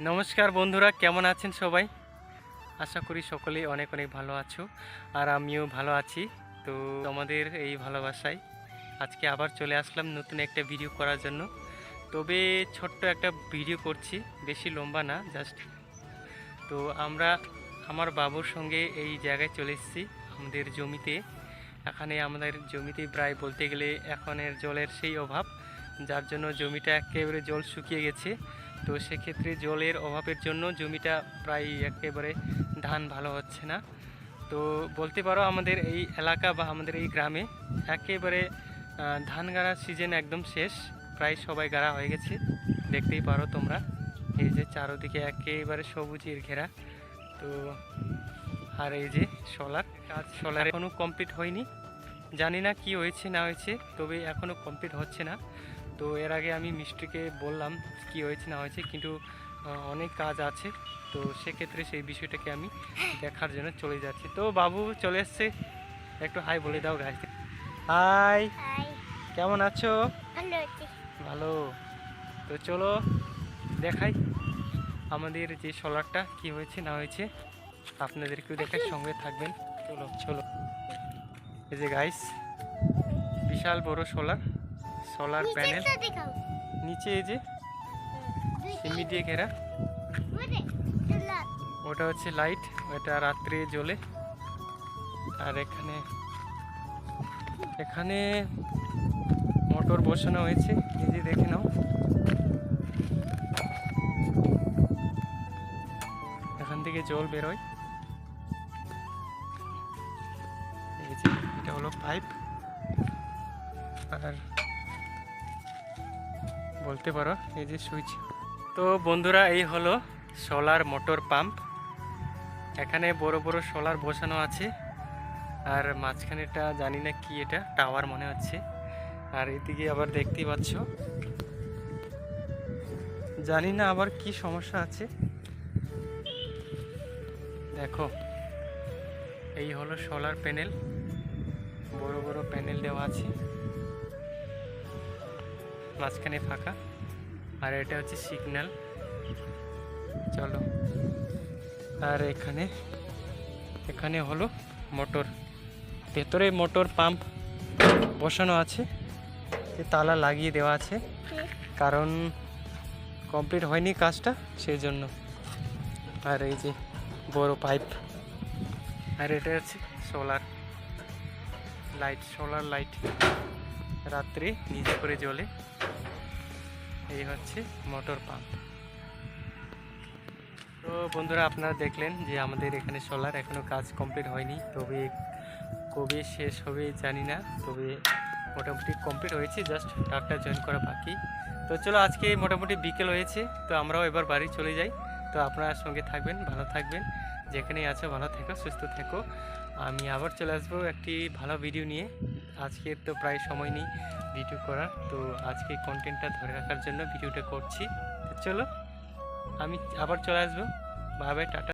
নমস্কার বন্ধুরা, কেমন আছেন সবাই? আশা করি সকলেই অনেক অনেক ভালো আছো, আর আমিও ভালো আছি। তো আমাদের এই ভালোবাসায় আজকে আবার চলে আসলাম নতুন একটা ভিডিও করার জন্য। তবে ছোট্ট একটা ভিডিও করছি, বেশি লম্বা না, জাস্ট। তো আমরা আমার বাবুর সঙ্গে এই জায়গায় চলে এসেছি, আমাদের জমিতে। এখানে আমাদের জমিতে প্রায় বলতে গেলে এখনের জলের সেই অভাব, যার জন্য জমিটা একেবারে জল শুকিয়ে গেছে। তো সেক্ষেত্রে জলের অভাবের জন্য জমিটা প্রায় একেবারে ধান ভালো হচ্ছে না। তো বলতে পারো আমাদের এই এলাকা বা আমাদের এই গ্রামে একেবারে ধান গাড়ার সিজন একদম শেষ, প্রায় সবাই গাড়া হয়ে গেছে। দেখতেই পারো তোমরা, এই যে চারোদিকে একেবারে সবুজের ঘেরা। তো আর এই যে সোলার এখনও কমপ্লিট হয়নি, জানি না কি হয়েছে না হয়েছে, তবে এখনও কমপ্লিট হচ্ছে না। তো এর আগে আমি মিস্ত্রিকে বললাম কি হয়েছে না হয়েছে, কিন্তু অনেক কাজ আছে। তো সেক্ষেত্রে সেই বিষয়টাকে আমি দেখার জন্য চলে যাচ্ছি। তো বাবু চলে এসছে, একটু হাই বলে দাও গাছ। হাই, হাই, কেমন আছো? ভালো আছি। ভালো। তো চলো দেখাই আমাদের যে সোলারটা কি হয়েছে না হয়েছে, আপনাদেরকেও দেখাই, সঙ্গে থাকবেন। চলো চলো, এই যে গাইস, বিশাল বড় সোলার প্যানেল। নিচেরটা দেখাও। নিচে এই যে সিমি দিয়ে ঘেরা, ওরে, চলা। ওটা হচ্ছে লাইট, ওটা রাত্রে জ্বলে। আর এখানে এখানে মোটর বসানো হয়েছে, এই যে দেখে নাও। এখান থেকে জল বেরোয়, এই যে এটা হলো পাইপ। আর বলতে পারো এই যে সুইচ। তো বন্ধুরা, এই হলো সোলার মোটর পাম্প। এখানে বড় বড় সোলার বসানো আছে, আর মাঝখানেটা জানি না কি, এটা টাওয়ার মনে হচ্ছে। আর এদিকে আবার দেখতেই পাচ্ছ, জানি না আবার কি সমস্যা আছে। দেখো, এই হলো সোলার প্যানেল, বড় বড় প্যানেল দেওয়া আছে, মাঝখানে ফাঁকা। আর এটা হচ্ছে সিগন্যাল। চলো, আর এখানে এখানে হলো মোটর, ভেতরে মোটর পাম্প বসানো আছে, তালা লাগিয়ে দেওয়া আছে, কারণ কমপ্লিট হয়নি কাজটা, সেই জন্য। আর এই যে বড় পাইপ। আর এটা হচ্ছে সোলার লাইট, রাত্রে নিজে করে জ্বলে। এই হচ্ছে মোটর পাম্প। তো বন্ধুরা, আপনারা দেখলেন যে আমাদের এখানে সোলার এখনও কাজ কমপ্লিট হয়নি, তবে কবে শেষ হবে জানি না, তবে মোটামুটি কমপ্লিট হয়েছে, জাস্ট তারটা জয়েন করা বাকি। তো চলো, আজকে মোটামুটি বিকেল হয়েছে, তো আমরাও এবার বাড়ি চলে যাই। তো আপনারা সঙ্গে থাকবেন, ভালো থাকবেন, যেখানেই আছো ভালো থেকো, সুস্থ থেকো। আমি আবার চলে আসবো একটি ভালো ভিডিও নিয়ে। আজকে তো প্রায় সময় নেই ভিডিও করার, তো আজকে কন্টেন্টটা ধরে রাখার জন্য ভিডিওটা করছি। তো চলো, আমি আবার চলে আসবো। Bye bye, tata.